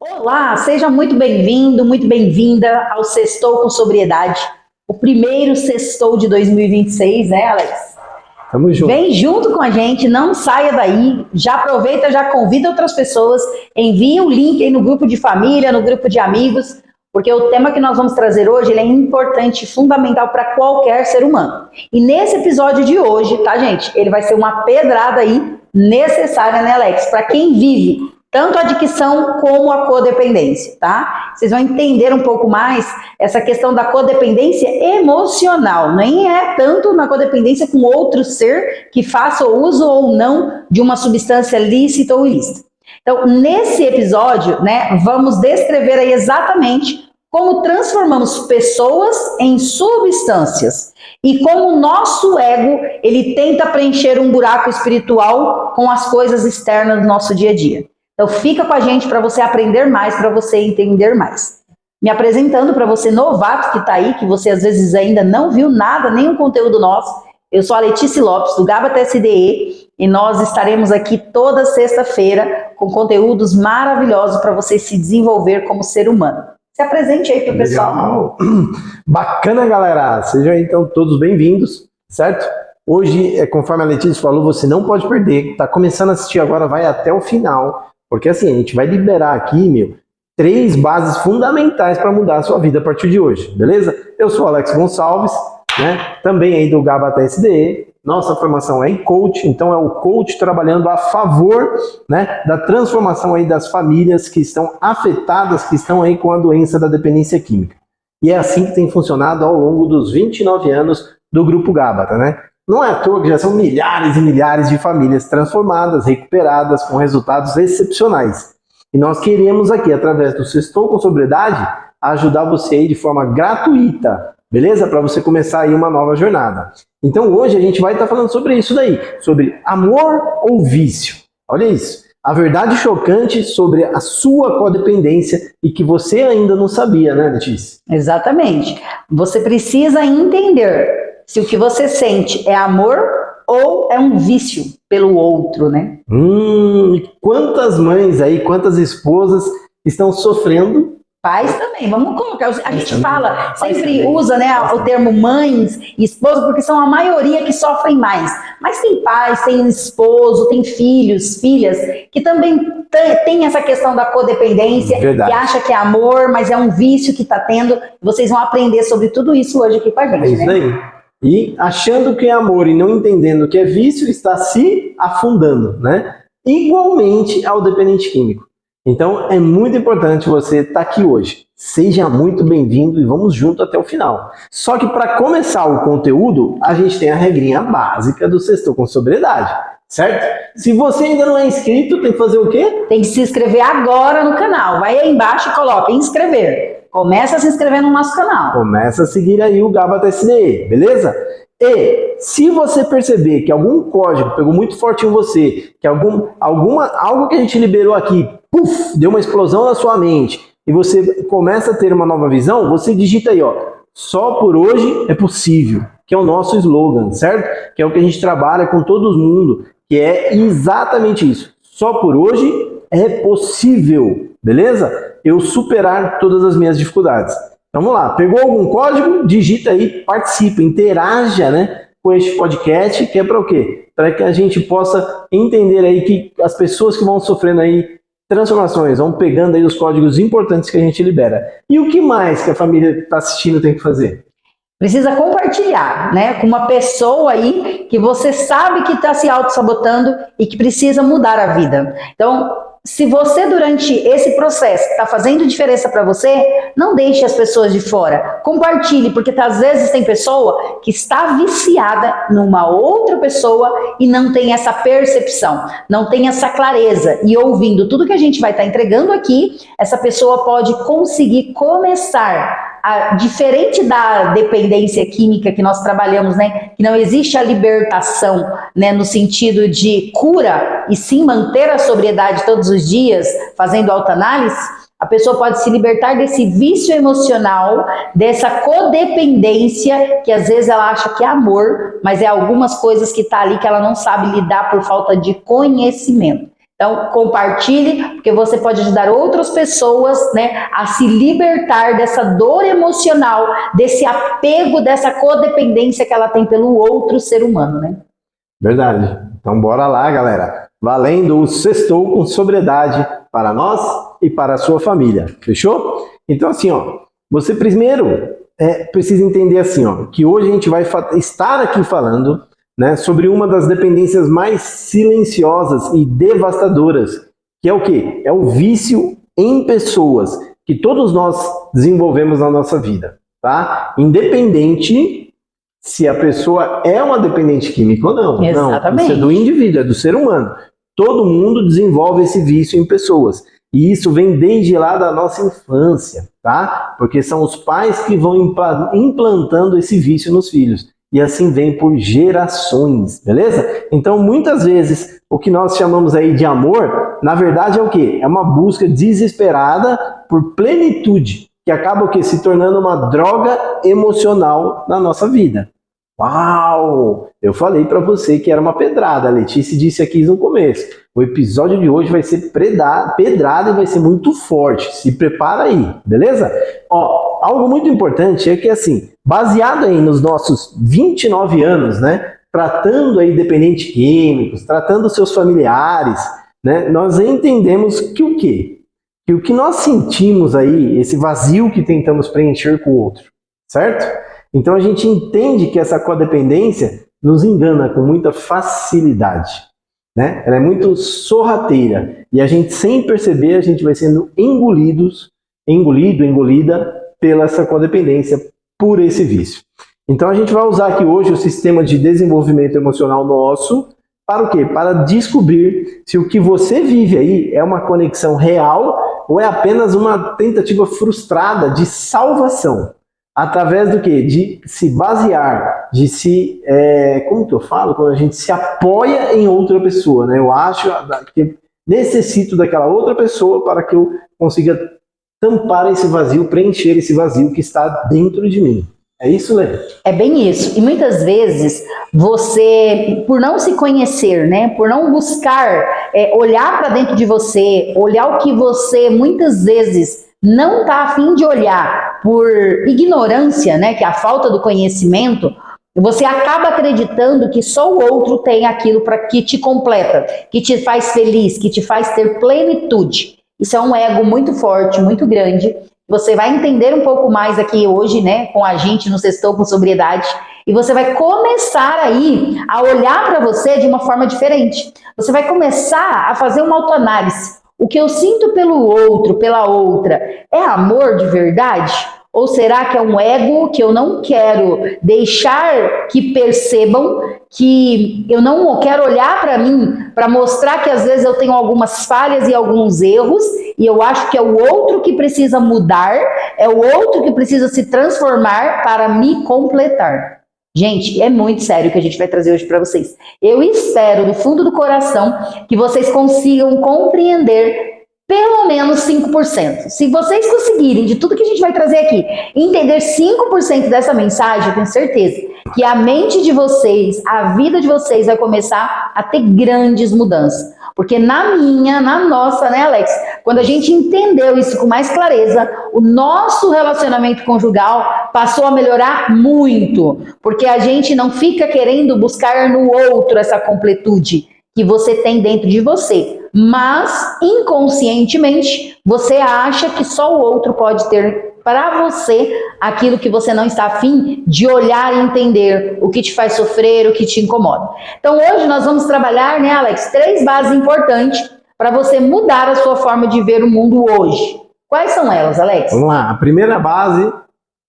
Olá, seja muito bem-vindo, muito bem-vinda ao Sextou com Sobriedade, o primeiro Sextou de 2026, né, Alex? Tamo junto. Vem junto com a gente, não saia daí, já aproveita, já convida outras pessoas, envia o link aí no grupo de família, no grupo de amigos, porque o tema que nós vamos trazer hoje ele é importante, fundamental para qualquer ser humano. E nesse episódio de hoje, tá, gente, ele vai ser uma pedrada aí necessária, né, Alex, para quem vive tanto a adicção como a codependência, tá? Vocês vão entender um pouco mais essa questão da codependência emocional, nem é tanto na codependência com outro ser que faça uso ou não de uma substância lícita ou ilícita. Então, nesse episódio, né, vamos descrever aí exatamente como transformamos pessoas em substâncias e como o nosso ego, ele tenta preencher um buraco espiritual com as coisas externas do nosso dia a dia. Então fica com a gente para você aprender mais, para você entender mais. Me apresentando para você novato que está aí, que você às vezes ainda não viu nada, nenhum conteúdo nosso. Eu sou a Letícia Lopes, do GABA TSDE, e nós estaremos aqui toda sexta-feira com conteúdos maravilhosos para você se desenvolver como ser humano. Se apresente aí para o pessoal. Bacana, galera. Sejam então todos bem-vindos, certo? Hoje, conforme a Letícia falou, você não pode perder. Tá começando a assistir agora, vai até o final. Porque assim, a gente vai liberar aqui, 3 bases fundamentais para mudar a sua vida a partir de hoje, beleza? Eu sou o Alex Gonçalves, né? Também aí do GABA TSDE. Nossa formação é em coach, então é o coach trabalhando a favor, né, da transformação aí das famílias que estão afetadas, que estão aí com a doença da dependência química. E é assim que tem funcionado ao longo dos 29 anos do Grupo GABA, né? Não é à toa que já são milhares e milhares de famílias transformadas, recuperadas, com resultados excepcionais. E nós queremos aqui, através do Sextou com Sobriedade, ajudar você aí de forma gratuita, beleza? Para você começar aí uma nova jornada. Então hoje a gente vai estar falando sobre isso daí, sobre amor ou vício. Olha isso, a verdade chocante sobre a sua codependência e que você ainda não sabia, né, Letícia? Exatamente. Você precisa entender se o que você sente é amor ou é um vício pelo outro, né? Quantas mães aí, quantas esposas estão sofrendo? Pais também, vamos colocar. A gente fala, sempre usa, né, o termo mães e esposa, porque são a maioria que sofrem mais. Mas tem pais, tem esposo, tem filhos, filhas, que também tem essa questão da codependência, Verdade. Que acha que é amor, mas é um vício que está tendo. Vocês vão aprender sobre tudo isso hoje aqui com a gente, é isso né? Aí. E achando que é amor e não entendendo que é vício, está se afundando, né? Igualmente ao dependente químico. Então é muito importante você estar aqui hoje. Seja muito bem-vindo e vamos junto até o final. Só que para começar o conteúdo, a gente tem a regrinha básica do Sextou com Sobriedade, certo? Se você ainda não é inscrito, tem que fazer o quê? Tem que se inscrever agora no canal. Vai aí embaixo e coloca inscrever. Começa a se inscrever no nosso canal. Começa a seguir aí o GABA TSDE, beleza? E se você perceber que algum código pegou muito forte em você, que algo que a gente liberou aqui, deu uma explosão na sua mente, e você começa a ter uma nova visão, você digita aí, só por hoje é possível, que é o nosso slogan, certo? Que é o que a gente trabalha com todo mundo, que é exatamente isso. Só por hoje é possível, beleza? Eu superar todas as minhas dificuldades. Então vamos lá, pegou algum código? Digita aí, participa, interaja, né, com este podcast, que é para o quê? Para que a gente possa entender aí que as pessoas que vão sofrendo aí transformações, vão pegando aí os códigos importantes que a gente libera. E o que mais que a família que está assistindo tem que fazer? Precisa compartilhar, né, com uma pessoa aí que você sabe que está se auto-sabotando e que precisa mudar a vida. Então, se você durante esse processo está fazendo diferença para você, não deixe as pessoas de fora. Compartilhe, porque às vezes tem pessoa que está viciada numa outra pessoa e não tem essa percepção, não tem essa clareza. E ouvindo tudo que a gente vai estar entregando aqui, essa pessoa pode conseguir começar diferente da dependência química que nós trabalhamos, né, que não existe a libertação, né, no sentido de cura, e sim manter a sobriedade todos os dias, fazendo autoanálise, a pessoa pode se libertar desse vício emocional, dessa codependência, que às vezes ela acha que é amor, mas é algumas coisas que tá ali que ela não sabe lidar por falta de conhecimento. Então, compartilhe, porque você pode ajudar outras pessoas, né, a se libertar dessa dor emocional, desse apego, dessa codependência que ela tem pelo outro ser humano, né? Verdade. Então, bora lá, galera. Valendo o Sextou com Sobriedade para nós e para a sua família. Fechou? Então, assim, ó, você primeiro precisa entender assim, ó, que hoje a gente vai estar aqui falando, né, sobre uma das dependências mais silenciosas e devastadoras, que é o quê? É o vício em pessoas, que todos nós desenvolvemos na nossa vida, tá? Independente se a pessoa é uma dependente química ou não. Exatamente. Não, isso é do indivíduo, é do ser humano. Todo mundo desenvolve esse vício em pessoas. E isso vem desde lá da nossa infância, tá? Porque são os pais que vão implantando esse vício nos filhos. E assim vem por gerações, beleza? Então, muitas vezes, o que nós chamamos aí de amor, na verdade é o quê? É uma busca desesperada por plenitude, que acaba o quê? Se tornando uma droga emocional na nossa vida. Uau! Eu falei para você que era uma pedrada, a Letícia disse aqui no começo. O episódio de hoje vai ser pedrada e vai ser muito forte. Se prepara aí, beleza? Ó, algo muito importante é que, assim, baseado aí nos nossos 29 anos, né, tratando aí dependentes químicos, tratando seus familiares, né, nós entendemos que o quê? Que o que nós sentimos aí, esse vazio que tentamos preencher com o outro, certo? Então a gente entende que essa codependência nos engana com muita facilidade, né? Ela é muito sorrateira e a gente, sem perceber, a gente vai sendo engolida pela essa codependência, por esse vício. Então a gente vai usar aqui hoje o sistema de desenvolvimento emocional nosso para o quê? Para descobrir se o que você vive aí é uma conexão real ou é apenas uma tentativa frustrada de salvação. Através do quê? De se basear, de se... como que eu falo? Quando a gente se apoia em outra pessoa, né? Eu acho que necessito daquela outra pessoa para que eu consiga tampar esse vazio, preencher esse vazio que está dentro de mim. É isso, Lê? É bem isso. E muitas vezes você, por não se conhecer, né, por não buscar olhar para dentro de você, olhar o que você muitas vezes não está a fim de olhar, por ignorância, né, que é a falta do conhecimento, você acaba acreditando que só o outro tem aquilo que te completa, que te faz feliz, que te faz ter plenitude. Isso é um ego muito forte, muito grande. Você vai entender um pouco mais aqui hoje, né, com a gente no Sextou com Sobriedade, e você vai começar aí a olhar para você de uma forma diferente. Você vai começar a fazer uma autoanálise. O que eu sinto pelo outro, pela outra, é amor de verdade? Ou será que é um ego que eu não quero deixar que percebam, que eu não quero olhar para mim para mostrar que às vezes eu tenho algumas falhas e alguns erros e eu acho que é o outro que precisa mudar, é o outro que precisa se transformar para me completar? Gente, é muito sério o que a gente vai trazer hoje para vocês. Eu espero, do fundo do coração, que vocês consigam compreender pelo menos 5%. Se vocês conseguirem, de tudo que a gente vai trazer aqui, entender 5% dessa mensagem, eu tenho certeza que a mente de vocês, a vida de vocês vai começar a ter grandes mudanças. Porque na nossa, né, Alex? Quando a gente entendeu isso com mais clareza, o nosso relacionamento conjugal passou a melhorar muito. Porque a gente não fica querendo buscar no outro essa completude que você tem dentro de você. Mas, inconscientemente, você acha que só o outro pode ter para você aquilo que você não está afim de olhar e entender, o que te faz sofrer, o que te incomoda. Então hoje nós vamos trabalhar, né, Alex, 3 bases importantes para você mudar a sua forma de ver o mundo hoje. Quais são elas, Alex? Vamos lá, a primeira base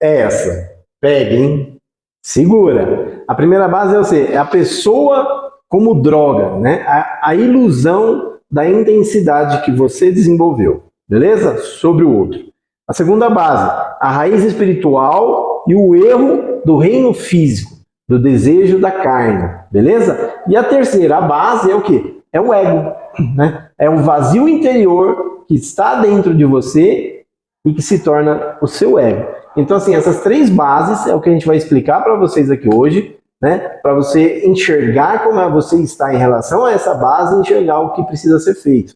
é essa. Peguem, segura. A primeira base é a pessoa como droga, né? A ilusão da intensidade que você desenvolveu, beleza? Sobre o outro. A segunda base, a raiz espiritual e o erro do reino físico, do desejo da carne, beleza? E a terceira, a base é o quê? É o ego, né? É o vazio interior que está dentro de você e que se torna o seu ego. Então, assim, essas 3 bases é o que a gente vai explicar para vocês aqui hoje, né? Para você enxergar como você está em relação a essa base e enxergar o que precisa ser feito.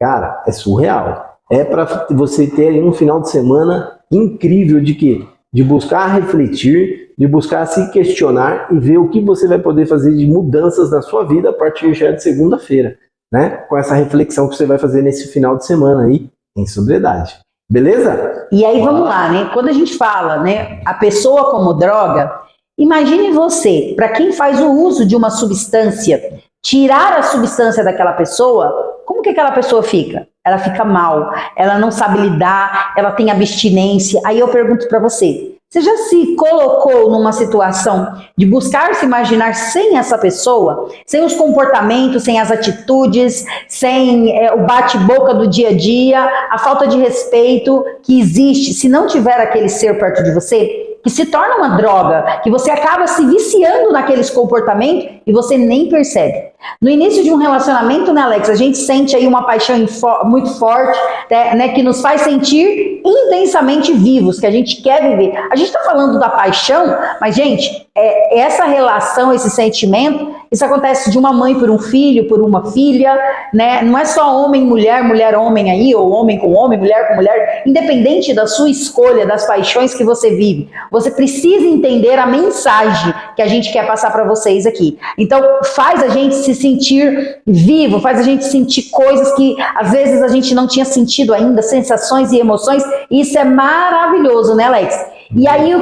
Cara, é surreal. É para você ter aí um final de semana incrível de quê? De buscar refletir, de buscar se questionar e ver o que você vai poder fazer de mudanças na sua vida a partir já de segunda-feira, né? Com essa reflexão que você vai fazer nesse final de semana aí em sobriedade. Beleza? E aí vamos lá, né? Quando a gente fala, né, a pessoa como droga, imagine você, para quem faz o uso de uma substância, tirar a substância daquela pessoa, como que aquela pessoa fica? Ela fica mal, ela não sabe lidar, ela tem abstinência. Aí eu pergunto para você, você já se colocou numa situação de buscar se imaginar sem essa pessoa? Sem os comportamentos, sem as atitudes, sem o bate-boca do dia a dia, a falta de respeito que existe se não tiver aquele ser perto de você? Que se torna uma droga, que você acaba se viciando naqueles comportamentos e você nem percebe. No início de um relacionamento, né, Alex, a gente sente aí uma paixão muito forte, né, que nos faz sentir intensamente vivos, que a gente quer viver. A gente está falando da paixão, mas, gente, essa relação, esse sentimento, isso acontece de uma mãe por um filho, por uma filha, né? Não é só homem, mulher, mulher, homem aí, ou homem com homem, mulher com mulher, independente da sua escolha, das paixões que você vive. Você precisa entender a mensagem que a gente quer passar para vocês aqui. Então, faz a gente se sentir vivo, faz a gente sentir coisas que às vezes a gente não tinha sentido ainda, sensações e emoções, e isso é maravilhoso, né, Alex? E aí,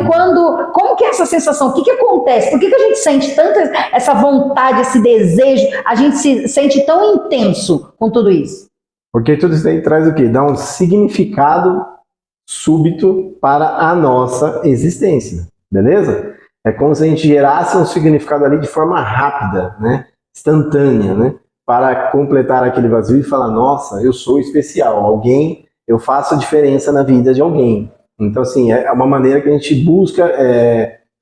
como que é essa sensação? O que acontece? Por que a gente sente tanta essa vontade, esse desejo, a gente se sente tão intenso com tudo isso? Porque tudo isso aí traz o quê? Dá um significado súbito para a nossa existência, beleza? É como se a gente gerasse um significado ali de forma rápida, né? Instantânea, né? Para completar aquele vazio e falar, nossa, eu sou especial, eu faço a diferença na vida de alguém. Então, assim, é uma maneira que a gente busca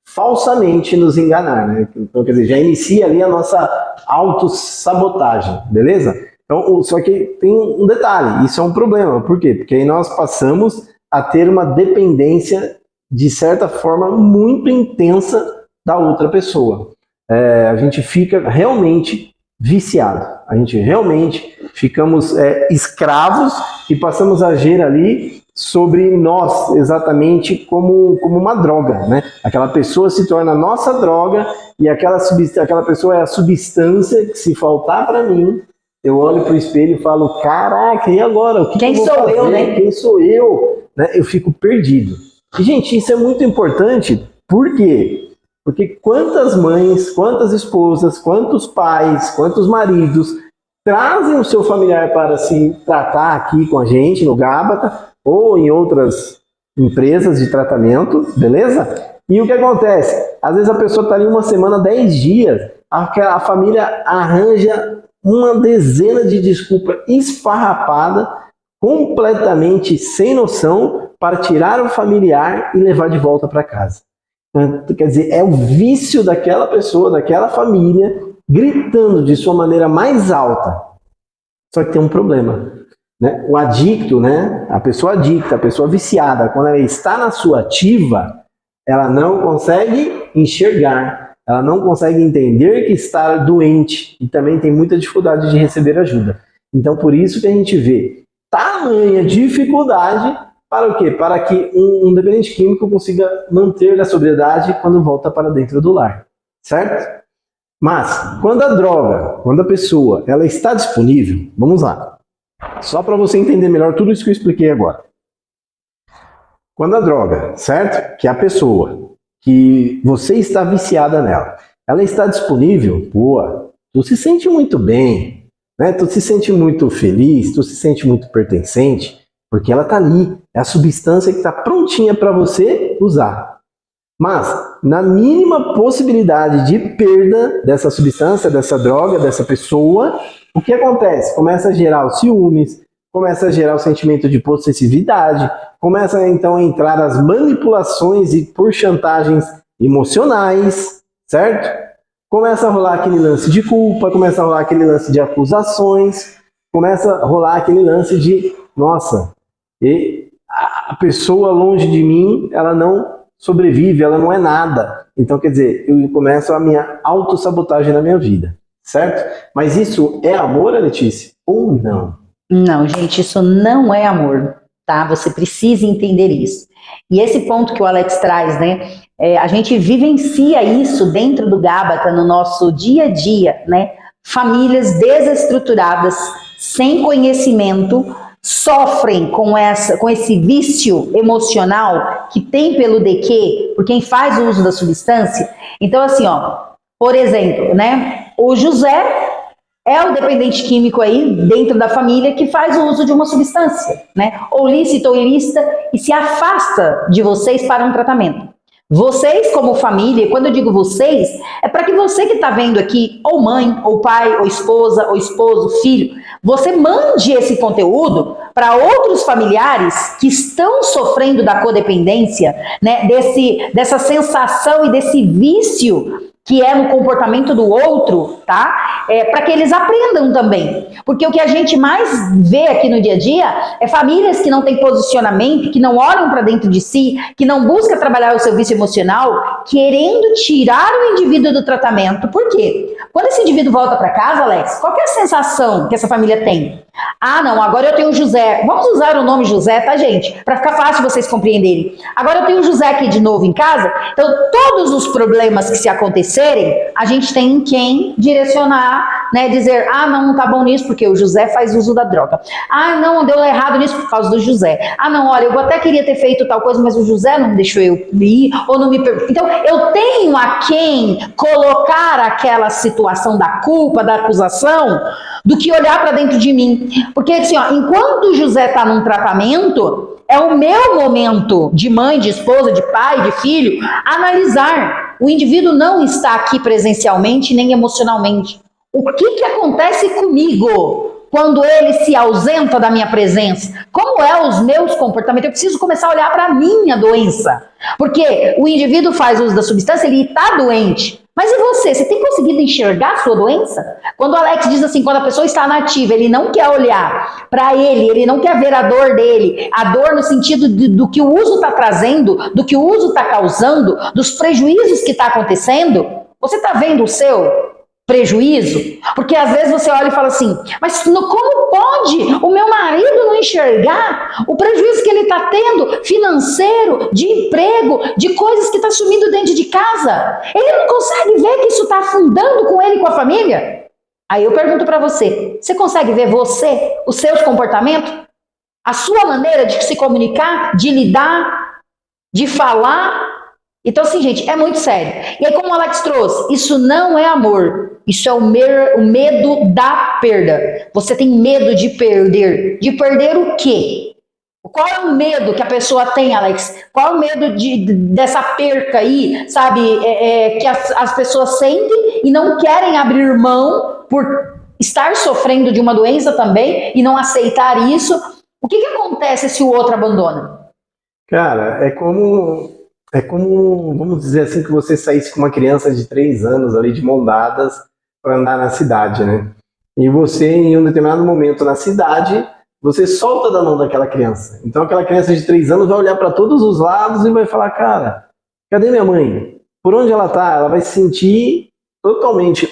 falsamente nos enganar, né? Então, quer dizer, já inicia ali a nossa autossabotagem, beleza? Então, só que tem um detalhe, isso é um problema. Por quê? Porque aí nós passamos a ter uma dependência, de certa forma, muito intensa da outra pessoa. A gente fica realmente viciado, a gente realmente ficamos escravos e passamos a agir ali sobre nós, exatamente como uma droga, né? Aquela pessoa se torna a nossa droga e aquela pessoa é a substância que, se faltar para mim, eu olho para o espelho e falo, caraca, e agora? Quem sou eu, né? Quem sou eu? Né? Eu fico perdido. E, gente, isso é muito importante, por quê? Porque quantas mães, quantas esposas, quantos pais, quantos maridos trazem o seu familiar para se tratar aqui com a gente no Gábata ou em outras empresas de tratamento, beleza? E o que acontece? Às vezes a pessoa está ali uma semana, 10 dias, a família arranja uma dezena de desculpas esfarrapada, completamente sem noção, para tirar o familiar e levar de volta para casa. Quer dizer, é o vício daquela pessoa, daquela família, gritando de sua maneira mais alta. Só que tem um problema, né? O adicto, né? A pessoa adicta, a pessoa viciada, quando ela está na sua ativa, ela não consegue enxergar, ela não consegue entender que está doente e também tem muita dificuldade de receber ajuda. Então, por isso que a gente vê tamanha dificuldade para o quê? Para que um dependente químico consiga manter a sobriedade quando volta para dentro do lar, certo? Mas, quando a droga, quando a pessoa, ela está disponível, vamos lá, só para você entender melhor tudo isso que eu expliquei agora. Quando a droga, certo? Que é a pessoa, que você está viciada nela, ela está disponível, pô, tu se sente muito bem, né? Tu se sente muito feliz, tu se sente muito pertencente, porque ela está ali, é a substância que está prontinha para você usar. Mas, na mínima possibilidade de perda dessa substância, dessa droga, dessa pessoa, o que acontece? Começa a gerar os ciúmes, começa a gerar o sentimento de possessividade, começa então a entrar as manipulações e por chantagens emocionais, certo? Começa a rolar aquele lance de culpa, começa a rolar aquele lance de acusações, começa a rolar aquele lance de, nossa, a pessoa longe de mim, ela não sobrevive, ela não é nada. então quer dizer, eu começo a minha autossabotagem na minha vida, certo? Mas isso é amor, Letícia? Ou não? Não, gente, isso não é amor, tá? Você precisa entender isso. E esse ponto que o Alex traz, né? A gente vivencia isso dentro do Gábata, no nosso dia a dia, né? Famílias desestruturadas, sem conhecimento, sofrem com esse vício emocional que tem pelo DQ, por quem faz o uso da substância. Então, assim, ó, por exemplo, né? O José é o dependente químico aí dentro da família que faz o uso de uma substância, né? Ou lícita ou ilícita, e se afasta de vocês para um tratamento. Vocês, como família, quando eu digo vocês, é para que você que está vendo aqui, ou mãe, ou pai, ou esposa, ou esposo, filho, você mande esse conteúdo para outros familiares que estão sofrendo da codependência, né? Dessa sensação e desse vício que é no comportamento do outro, tá? Para que eles aprendam também. Porque o que a gente mais vê aqui no dia a dia é famílias que não têm posicionamento, que não olham para dentro de si, que não buscam trabalhar o seu vício emocional, querendo tirar o indivíduo do tratamento. Por quê? Quando esse indivíduo volta para casa, Alex, qual que é a sensação que essa família tem? Ah, não, agora eu tenho o José. Vamos usar o nome José, tá, gente? Para ficar fácil vocês compreenderem. Agora eu tenho o José aqui de novo em casa. Então, todos os problemas que se acontecerem, a gente tem em quem direcionar, né? Dizer, ah, não tá bom nisso porque o José faz uso da droga. Ah, não, deu errado nisso por causa do José. Ah, não, olha, eu até queria ter feito tal coisa, mas o José não deixou eu ir, ou não me perguntou. Então, eu tenho a quem colocar aquela situação da culpa, da acusação, do que olhar para dentro de mim. Porque, assim, ó, enquanto o José está num tratamento, é o meu momento de mãe, de esposa, de pai, de filho, analisar. O indivíduo não está aqui presencialmente nem emocionalmente. O que acontece comigo quando ele se ausenta da minha presença? Como é os meus comportamentos? Eu preciso começar a olhar para a minha doença. Porque o indivíduo faz uso da substância, ele está doente. Mas e você? Você tem conseguido enxergar a sua doença? Quando o Alex diz assim, quando a pessoa está nativa, ele não quer olhar para ele não quer ver a dor dele, a dor no sentido do que o uso está trazendo, do que o uso está causando, dos prejuízos que está acontecendo. Você está vendo o seu prejuízo? Porque às vezes você olha e fala assim, mas como pode o meu marido não enxergar o prejuízo que ele está tendo financeiro, de emprego, de coisas que está sumindo dentro de casa? Ele não consegue ver que isso está afundando com ele e com a família? Aí eu pergunto para você, você consegue ver você, os seus comportamentos, a sua maneira de se comunicar, de lidar, de falar? Então, assim, gente, é muito sério. E aí, como o Alex trouxe, isso não é amor. Isso é o medo da perda. Você tem medo de perder. De perder o quê? Qual é o medo que a pessoa tem, Alex? Qual é o medo dessa perca aí, sabe? Que as pessoas sentem e não querem abrir mão por estar sofrendo de uma doença também e não aceitar isso. O que acontece se o outro abandona? Cara, é como, vamos dizer assim, que você saísse com uma criança de 3 anos ali de mão dadas para andar na cidade, né? E você, em um determinado momento na cidade, você solta da mão daquela criança. Então aquela criança de 3 anos vai olhar para todos os lados e vai falar, cara, cadê minha mãe? Por onde ela tá? Ela vai se sentir totalmente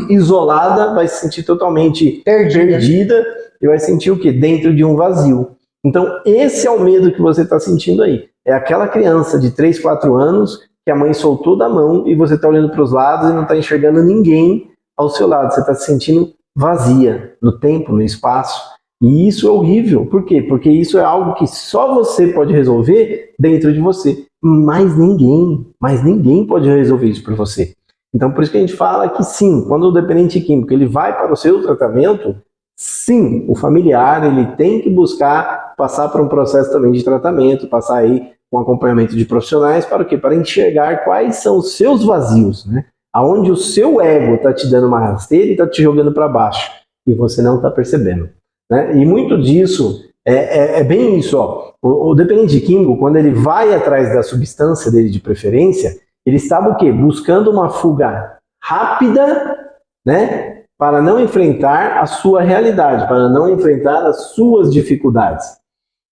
isolada, vai se sentir totalmente perdida e vai sentir o quê? Dentro de um vazio. Então esse é o medo que você está sentindo aí. É aquela criança de 3, 4 anos que a mãe soltou da mão e você está olhando para os lados e não está enxergando ninguém ao seu lado. Você está se sentindo vazia no tempo, no espaço. E isso é horrível. Por quê? Porque isso é algo que só você pode resolver dentro de você. Mas ninguém pode resolver isso por você. Então por isso que a gente fala que sim, quando o dependente químico ele vai para o seu tratamento, sim, o familiar ele tem que buscar passar por um processo também de tratamento, passar aí um acompanhamento de profissionais para o quê? Para enxergar quais são os seus vazios, né? Aonde o seu ego está te dando uma rasteira e está te jogando para baixo e você não está percebendo, né? E muito disso é bem isso, ó. O dependente químico, quando ele vai atrás da substância dele de preferência, ele estava o quê? Buscando uma fuga rápida, né? Para não enfrentar a sua realidade, para não enfrentar as suas dificuldades.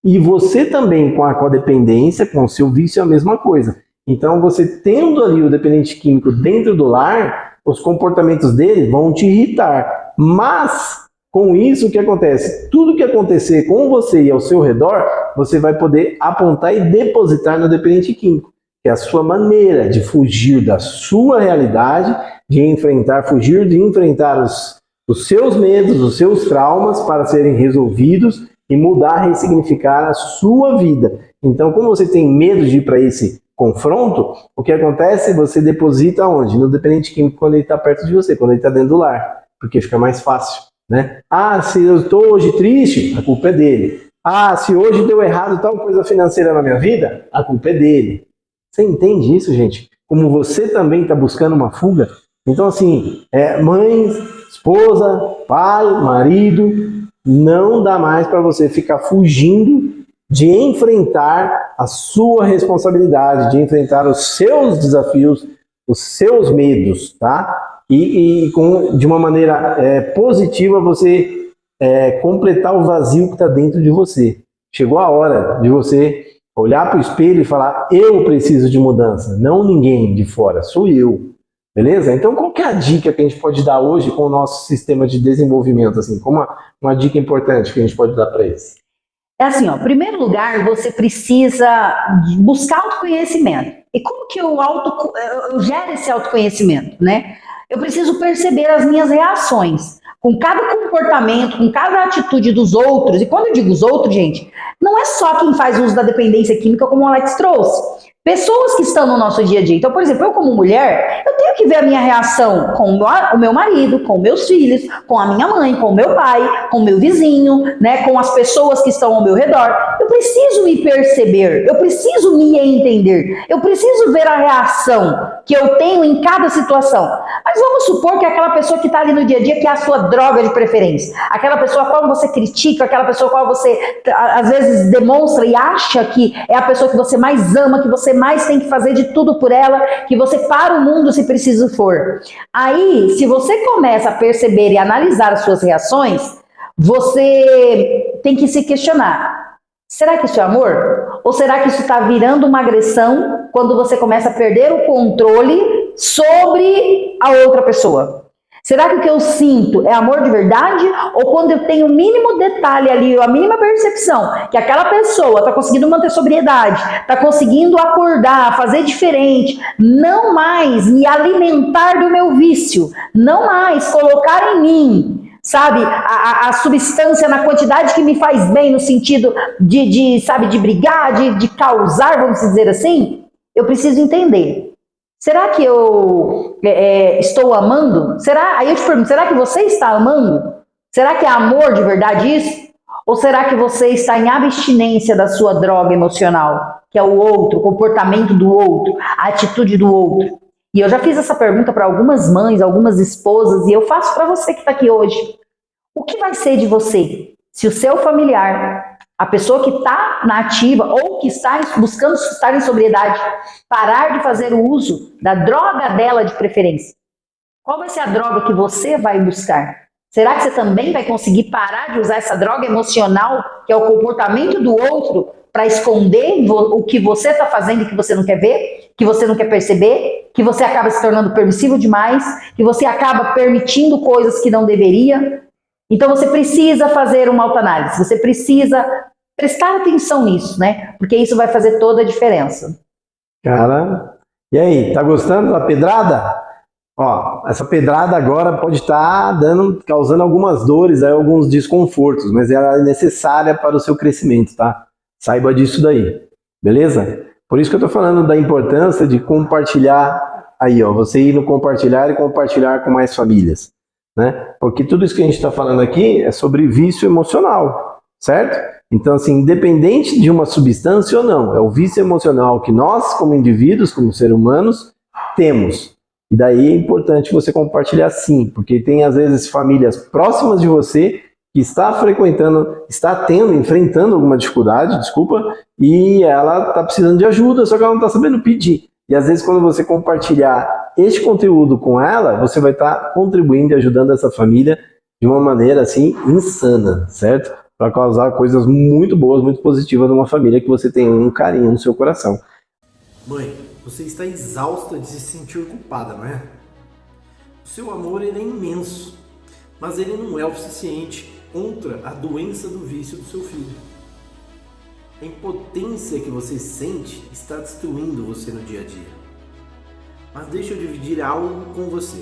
E você também, com a codependência, com o seu vício, é a mesma coisa. Então, você tendo ali o dependente químico dentro do lar, os comportamentos dele vão te irritar. Mas, com isso, o que acontece? Tudo que acontecer com você e ao seu redor, você vai poder apontar e depositar no dependente químico, que é a sua maneira de fugir da sua realidade, fugir de enfrentar os seus medos, os seus traumas para serem resolvidos e mudar, ressignificar a sua vida. Então, como você tem medo de ir para esse confronto, o que acontece? Você deposita onde? No dependente químico, quando ele está perto de você, quando ele está dentro do lar, porque fica mais fácil, né? Ah, se eu estou hoje triste, a culpa é dele. Ah, se hoje deu errado tal coisa financeira na minha vida, a culpa é dele. Você entende isso, gente? Como você também está buscando uma fuga? Então, assim, mãe, esposa, pai, marido, não dá mais para você ficar fugindo de enfrentar a sua responsabilidade, de enfrentar os seus desafios, os seus medos, tá? De uma maneira positiva você completar o vazio que está dentro de você. Chegou a hora de você olhar para o espelho e falar: eu preciso de mudança, não ninguém de fora, sou eu. Beleza? Então, qual que é a dica que a gente pode dar hoje com o nosso sistema de desenvolvimento? Assim, como uma dica importante que a gente pode dar para eles? É assim, ó, em primeiro lugar, você precisa buscar autoconhecimento. E como que eu gero esse autoconhecimento, né? Eu preciso perceber as minhas reações com cada comportamento, com cada atitude dos outros. E quando eu digo os outros, gente, não é só quem faz uso da dependência química, como o Alex trouxe. Pessoas que estão no nosso dia a dia. Então, por exemplo, eu como mulher, eu tenho que ver a minha reação com o meu marido, com meus filhos, com a minha mãe, com o meu pai, com o meu vizinho, né, com as pessoas que estão ao meu redor. Eu preciso me perceber, eu preciso me entender, eu preciso ver a reação que eu tenho em cada situação. Mas vamos supor que aquela pessoa que está ali no dia a dia, que é a sua droga de preferência, aquela pessoa a qual você critica, aquela pessoa a qual você às vezes demonstra e acha que é a pessoa que você mais ama, que você mais tem que fazer de tudo por ela, que você para o mundo se preciso for. Aí, se você começa a perceber e analisar as suas reações, você tem que se questionar: será que isso é amor? Ou será que isso está virando uma agressão quando você começa a perder o controle sobre a outra pessoa? Será que o que eu sinto é amor de verdade? Ou quando eu tenho o mínimo detalhe ali, a mínima percepção, que aquela pessoa está conseguindo manter sobriedade, está conseguindo acordar, fazer diferente, não mais me alimentar do meu vício, não mais colocar em mim, sabe, a substância na quantidade que me faz bem, no sentido de brigar, de causar, vamos dizer assim, eu preciso entender. Será que eu estou amando? Aí eu te pergunto, será que você está amando? Será que é amor de verdade isso? Ou será que você está em abstinência da sua droga emocional, que é o outro, o comportamento do outro, a atitude do outro? E eu já fiz essa pergunta para algumas mães, algumas esposas, e eu faço para você que está aqui hoje. O que vai ser de você se o seu familiar, a pessoa que está na ativa ou que está buscando estar em sobriedade, parar de fazer o uso da droga dela de preferência? Qual vai ser a droga que você vai buscar? Será que você também vai conseguir parar de usar essa droga emocional, que é o comportamento do outro, para esconder o que você está fazendo e que você não quer ver, que você não quer perceber, que você acaba se tornando permissivo demais, que você acaba permitindo coisas que não deveria? Então você precisa fazer uma autoanálise, você precisa prestar atenção nisso, né? Porque isso vai fazer toda a diferença. Cara, e aí, tá gostando da pedrada? Ó, essa pedrada agora pode estar causando algumas dores, alguns desconfortos, mas ela é necessária para o seu crescimento, tá? Saiba disso daí, beleza? Por isso que eu tô falando da importância de compartilhar aí, ó, você ir no compartilhar e compartilhar com mais famílias, né? Porque tudo isso que a gente está falando aqui é sobre vício emocional, certo? Então, assim, independente de uma substância ou não, é o vício emocional que nós, como indivíduos, como seres humanos, temos. E daí é importante você compartilhar sim, porque tem às vezes famílias próximas de você que está enfrentando alguma dificuldade, e ela está precisando de ajuda, só que ela não está sabendo pedir. E às vezes quando você compartilhar este conteúdo com ela, você vai estar contribuindo e ajudando essa família de uma maneira assim insana, certo? Para causar coisas muito boas, muito positivas numa família que você tem um carinho no seu coração. Mãe, você está exausta de se sentir culpada, não é? O seu amor ele é imenso, mas ele não é o suficiente contra a doença do vício do seu filho. A impotência que você sente está destruindo você no dia a dia. Mas deixa eu dividir algo com você.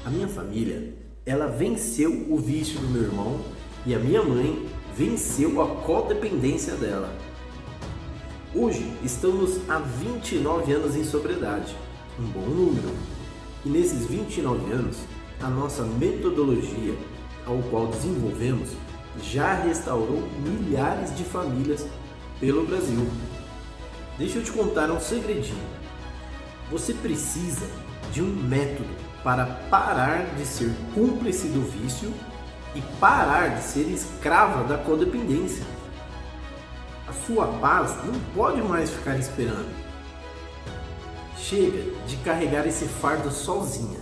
A minha família, ela venceu o vício do meu irmão e a minha mãe venceu a codependência dela. Hoje estamos há 29 anos em sobriedade, um bom número. E nesses 29 anos, a nossa metodologia, ao qual desenvolvemos, já restaurou milhares de famílias pelo Brasil. Deixa eu te contar um segredinho. Você precisa de um método para parar de ser cúmplice do vício e parar de ser escrava da codependência. A sua paz não pode mais ficar esperando. Chega de carregar esse fardo sozinha.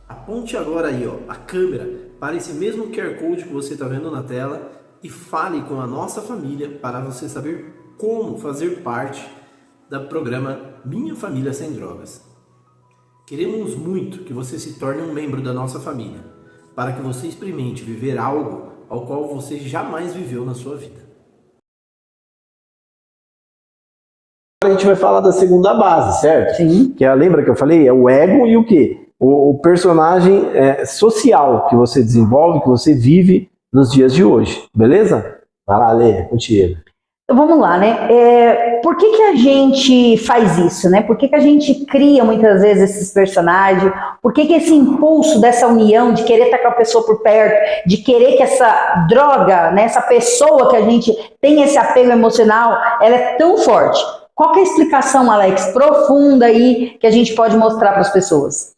Aponte agora aí, a câmera para esse mesmo QR Code que você está vendo na tela e fale com a nossa família para você saber como fazer parte do programa Minha Família Sem Drogas. Queremos muito que você se torne um membro da nossa família, para que você experimente viver algo ao qual você jamais viveu na sua vida. A gente vai falar da segunda base, certo? Sim. Que lembra que eu falei? É o ego e o quê? O personagem social que você desenvolve, que você vive nos dias de hoje, beleza? Vai lá, Lê, contigo. Então vamos lá, né? Por que a gente faz isso, né? Por que a gente cria muitas vezes esses personagens? Por que esse impulso dessa união de querer estar com a pessoa por perto, de querer que essa droga, né, essa pessoa que a gente tem esse apego emocional, ela é tão forte? Qual que é a explicação, Alex, profunda aí que a gente pode mostrar para as pessoas?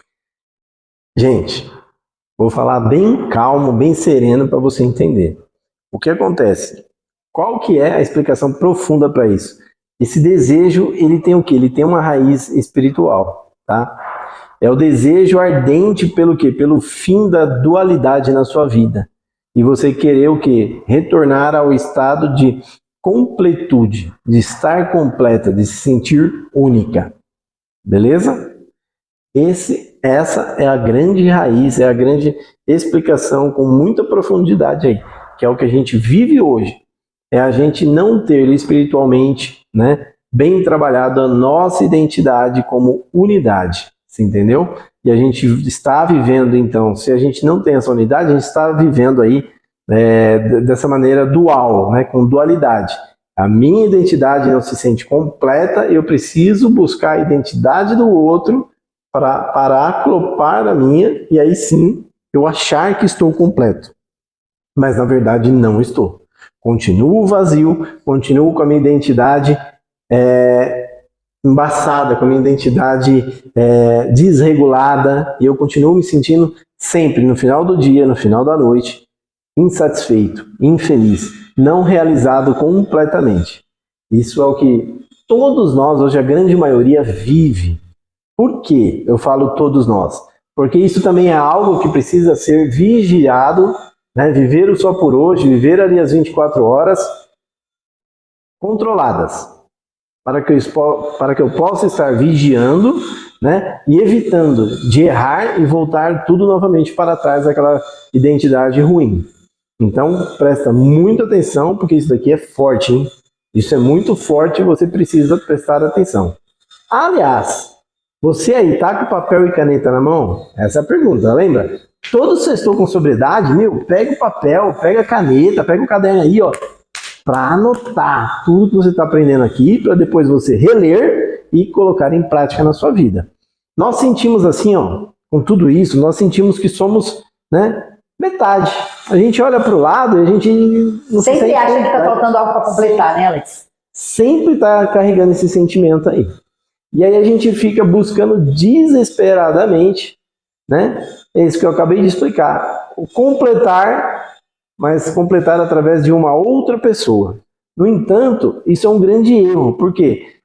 Gente, vou falar bem calmo, bem sereno para você entender. O que acontece? Qual que é a explicação profunda para isso? Esse desejo, ele tem o quê? Ele tem uma raiz espiritual, tá? É o desejo ardente pelo quê? Pelo fim da dualidade na sua vida. E você querer o quê? Retornar ao estado de completude, de estar completa, de se sentir única. Beleza? Essa é a grande raiz, é a grande explicação com muita profundidade aí, que é o que a gente vive hoje. É a gente não ter espiritualmente, né, bem trabalhado a nossa identidade como unidade, você entendeu? E a gente está vivendo, então, se a gente não tem essa unidade, a gente está vivendo aí dessa maneira dual, né, com dualidade. A minha identidade não se sente completa, eu preciso buscar a identidade do outro para acoplar a minha, e aí sim eu achar que estou completo. Mas na verdade não estou. Continuo vazio, continuo com a minha identidade embaçada, com a minha identidade desregulada, e eu continuo me sentindo sempre, no final do dia, no final da noite, insatisfeito, infeliz, não realizado completamente. Isso é o que todos nós, hoje a grande maioria, vive. Por que eu falo todos nós? Porque isso também é algo que precisa ser vigiado, né? Viver o só por hoje, viver ali as 24 horas controladas, para que eu possa estar vigiando, né? E evitando de errar e voltar tudo novamente para trás daquela identidade ruim. Então, presta muita atenção, porque isso daqui é forte, hein? Isso é muito forte e você precisa prestar atenção. Aliás, você aí tá com papel e caneta na mão? Essa é a pergunta, lembra? Todo sextou com sobriedade, pega o papel, pega a caneta, pega o caderno aí, para anotar tudo que você está aprendendo aqui, para depois você reler e colocar em prática na sua vida. Nós sentimos assim, com tudo isso, nós sentimos que somos, né, metade. A gente olha para o lado e a gente não sempre acha que está faltando algo para completar, né, Alex? Sempre está carregando esse sentimento aí. E aí a gente fica buscando desesperadamente, né? É isso que eu acabei de explicar. O completar, mas completar através de uma outra pessoa. No entanto, isso é um grande erro. Por quê?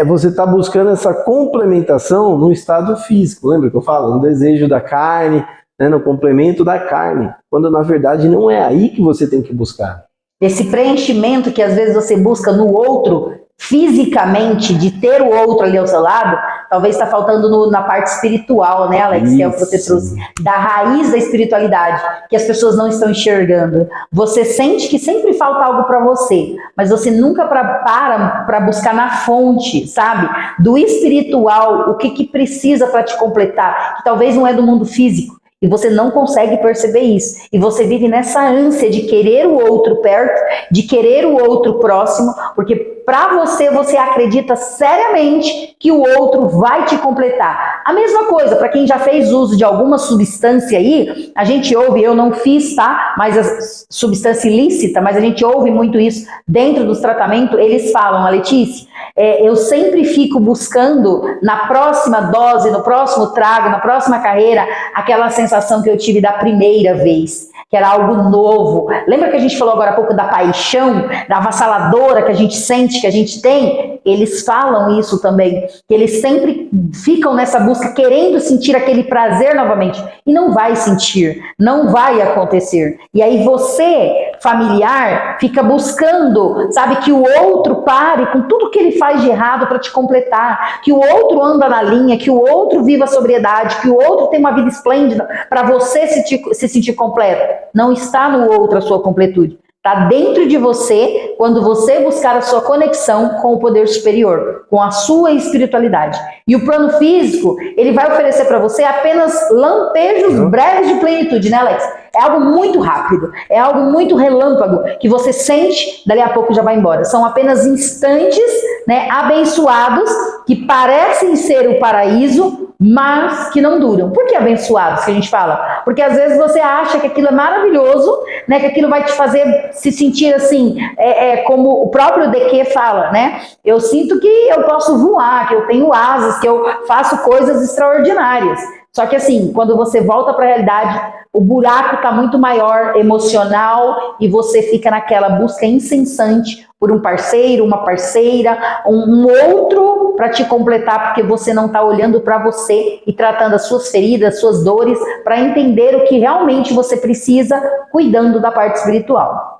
Você está buscando essa complementação no estado físico. Lembra que eu falo? No desejo da carne, né? No complemento da carne. Quando na verdade não é aí que você tem que buscar. Esse preenchimento que às vezes você busca no outro fisicamente, de ter o outro ali ao seu lado, talvez está faltando na parte espiritual, né, Alex? Que é o que você trouxe, da raiz da espiritualidade, que as pessoas não estão enxergando. Você sente que sempre falta algo para você, mas você nunca para buscar na fonte, sabe? Do espiritual, o que precisa para te completar, que talvez não é do mundo físico. E você não consegue perceber isso. E você vive nessa ânsia de querer o outro perto, de querer o outro próximo, porque para você, você acredita seriamente que o outro vai te completar. A mesma coisa, para quem já fez uso de alguma substância aí, a gente ouve, eu não fiz, tá? Mas a substância ilícita, mas a gente ouve muito isso dentro dos tratamentos, eles falam, a Letícia, eu sempre fico buscando na próxima dose, no próximo trago, na próxima carreira, aquela sensação que eu tive da primeira vez, que era algo novo. Lembra que a gente falou agora há pouco da paixão, da avassaladora que a gente sente, que a gente tem? Eles falam isso também, que eles sempre ficam nessa busca, querendo sentir aquele prazer novamente, e não vai sentir, não vai acontecer. E aí você, familiar, fica buscando, sabe, que o outro pare com tudo que ele faz de errado para te completar, que o outro anda na linha, que o outro viva a sobriedade, que o outro tem uma vida esplêndida para você se sentir completo. Não está no outro a sua completude. Está dentro de você, quando você buscar a sua conexão com o poder superior, com a sua espiritualidade. E o plano físico, ele vai oferecer para você apenas lampejos breves de plenitude, né, Alex? É algo muito rápido, é algo muito relâmpago, que você sente, dali a pouco já vai embora. São apenas instantes, né, abençoados, que parecem ser o paraíso, mas que não duram. Por que abençoados que a gente fala? Porque às vezes você acha que aquilo é maravilhoso, né, que aquilo vai te fazer se sentir assim, como o próprio DQ fala, né? Eu sinto que eu posso voar, que eu tenho asas, que eu faço coisas extraordinárias. Só que assim, quando você volta para a realidade, o buraco está muito maior, emocional, e você fica naquela busca incessante por um parceiro, uma parceira, um outro para te completar, porque você não está olhando para você e tratando as suas feridas, suas dores, para entender o que realmente você precisa, cuidando da parte espiritual.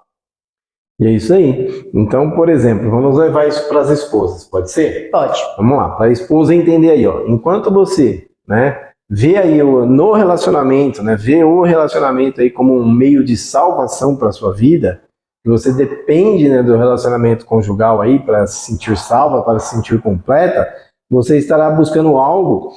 E é isso aí. Então, por exemplo, vamos levar isso para as esposas, pode ser? Pode. Vamos lá, para a esposa entender aí, ó, enquanto você, né, vê aí no relacionamento, né, vê o relacionamento aí como um meio de salvação para a sua vida, você depende, né, do relacionamento conjugal aí para se sentir salva, para se sentir completa, você estará buscando algo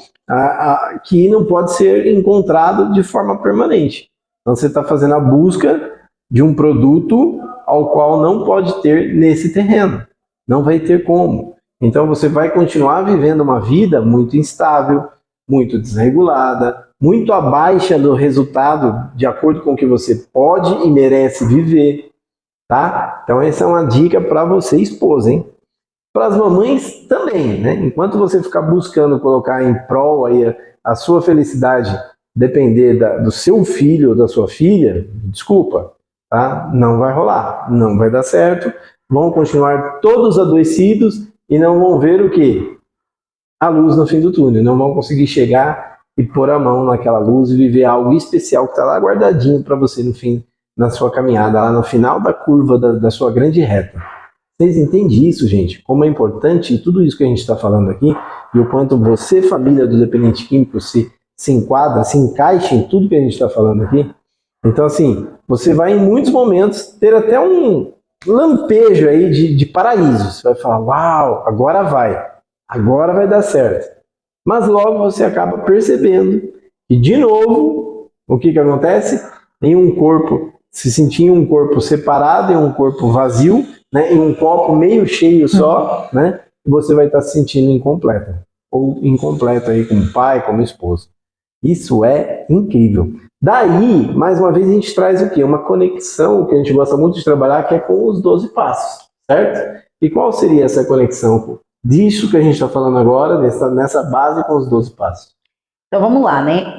que não pode ser encontrado de forma permanente. Então você está fazendo a busca de um produto ao qual não pode ter nesse terreno. Não vai ter como. Então você vai continuar vivendo uma vida muito instável, muito desregulada, muito abaixo do resultado de acordo com o que você pode e merece viver, tá? Então essa é uma dica para você, esposa, hein? Para as mamães também, né? Enquanto você ficar buscando colocar em prol aí a sua felicidade, depender do seu filho ou da sua filha, desculpa, tá? Não vai rolar, não vai dar certo, vão continuar todos adoecidos e não vão ver o quê? A luz no fim do túnel, não vão conseguir chegar e pôr a mão naquela luz e viver algo especial que está lá guardadinho para você no fim, na sua caminhada, lá no final da curva da sua grande reta. Vocês entendem isso, gente? Como é importante tudo isso que a gente está falando aqui e o quanto você, família do dependente químico, se enquadra, se encaixa em tudo que a gente está falando aqui. Então, assim, você vai em muitos momentos ter até um lampejo aí de paraíso. Você vai falar, uau, agora vai dar certo. Mas logo você acaba percebendo que, de novo, o que acontece? Em um corpo, se sentir em um corpo separado, em um corpo vazio, né, em um copo meio cheio só, né, você vai estar se sentindo incompleta. Ou incompleto aí como pai, como esposo. Isso é incrível. Daí, mais uma vez, a gente traz o quê? Uma conexão que a gente gosta muito de trabalhar, que é com os 12 passos, certo? E qual seria essa conexão disso que a gente está falando agora, nessa base com os 12 passos? Então vamos lá, né?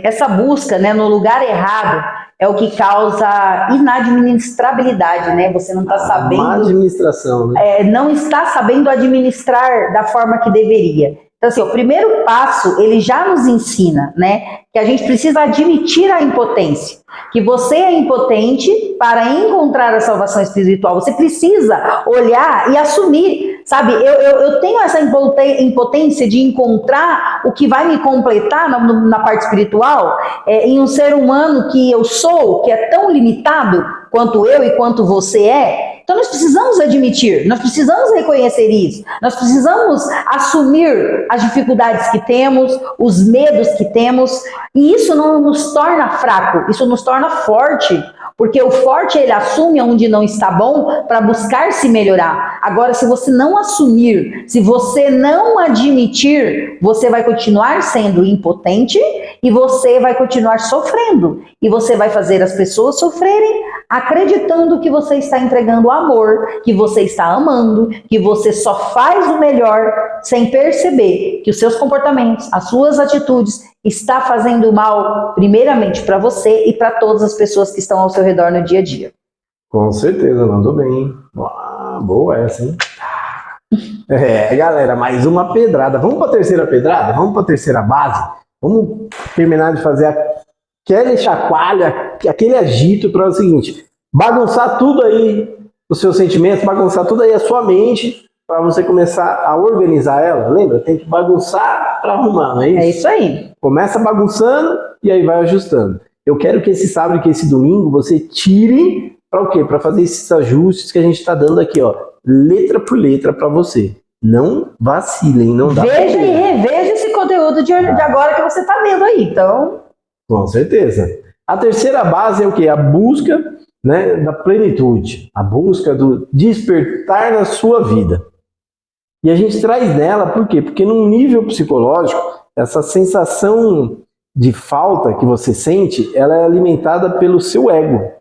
Essa busca, né, no lugar errado é o que causa inadministrabilidade, né? Você não está sabendo... Má administração, né? Não está sabendo administrar da forma que deveria. Então, assim, o primeiro passo, ele já nos ensina, né, que a gente precisa admitir a impotência, que você é impotente para encontrar a salvação espiritual. Você precisa olhar e assumir, sabe? Eu tenho essa impotência de encontrar o que vai me completar na parte espiritual, em um ser humano que eu sou, que é tão limitado quanto eu e quanto você é. Então nós precisamos admitir, nós precisamos reconhecer isso, nós precisamos assumir as dificuldades que temos, os medos que temos, e isso não nos torna fraco, isso nos torna forte, porque o forte ele assume onde não está bom para buscar se melhorar. Agora, se você não assumir, se você não admitir, você vai continuar sendo impotente e você vai continuar sofrendo. E você vai fazer as pessoas sofrerem acreditando que você está entregando amor, que você está amando, que você só faz o melhor sem perceber que os seus comportamentos, as suas atitudes está fazendo mal primeiramente para você e para todas as pessoas que estão ao seu redor no dia a dia. Com certeza, mandou bem. Boa essa, hein? Galera, mais uma pedrada. Vamos para a terceira pedrada? Vamos para a terceira base? Vamos terminar de fazer aquele chacoalha, aquele agito para o seguinte, bagunçar tudo aí, os seus sentimentos, bagunçar tudo aí a sua mente, para você começar a organizar ela. Lembra? Tem que bagunçar para arrumar, não é isso? É isso aí. Começa bagunçando e aí vai ajustando. Eu quero que esse sábado, que esse domingo, você tire para o quê? Para fazer esses ajustes que a gente está dando aqui, ó, letra por letra para você. Não vacilem, não dá. Veja e reveja esse conteúdo de agora que você está vendo aí, então. Com certeza. A terceira base é o quê? A busca, né, da plenitude, a busca do despertar na sua vida. E a gente traz nela, por quê? Porque num nível psicológico, essa sensação de falta que você sente, ela é alimentada pelo seu ego,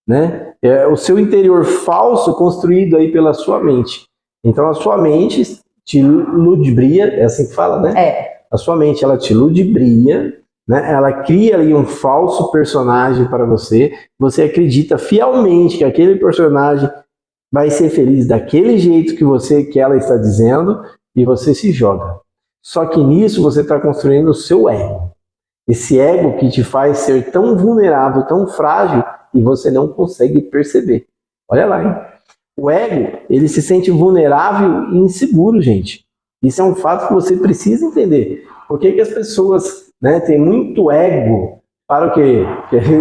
né? É o seu interior falso construído aí pela sua mente. Então a sua mente te ludibria, é assim que fala, né? A sua mente, ela te ludibria, né? Ela cria ali um falso personagem para você, você acredita fielmente que aquele personagem vai ser feliz daquele jeito que ela está dizendo, e você se joga. Só que nisso você está construindo o seu ego. Esse ego que te faz ser tão vulnerável, tão frágil, e você não consegue perceber. Olha lá, hein? O ego, ele se sente vulnerável e inseguro, gente. Isso é um fato que você precisa entender. Por que as pessoas, né, têm muito ego para o quê?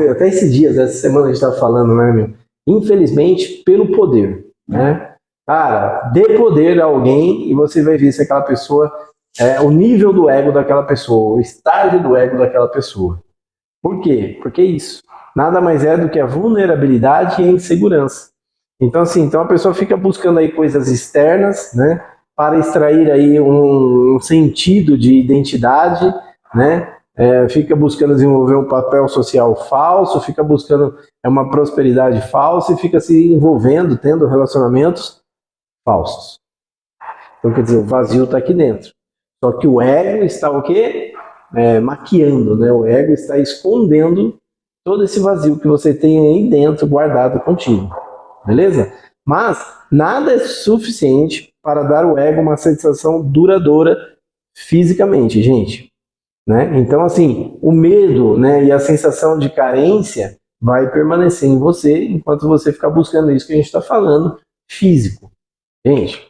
Até esses dias, essa semana a gente estava falando, né, meu? Infelizmente, pelo poder, né? Cara, dê poder a alguém e você vai ver se aquela pessoa, o nível do ego daquela pessoa, o estágio do ego daquela pessoa. Por quê? Porque isso nada mais é do que a vulnerabilidade e a insegurança. Então, assim, a pessoa fica buscando aí coisas externas, né, para extrair aí um sentido de identidade, né? Fica buscando desenvolver um papel social falso, fica buscando uma prosperidade falsa e fica se envolvendo, tendo relacionamentos falsos. Então, quer dizer, o vazio está aqui dentro. Só que o ego está o quê? Maquiando, né? O ego está escondendo todo esse vazio que você tem aí dentro guardado contigo. Beleza? Mas nada é suficiente para dar ao ego uma sensação duradoura fisicamente, gente. Né? Então, assim, o medo, né, e a sensação de carência vai permanecer em você enquanto você ficar buscando isso que a gente está falando, físico. Gente,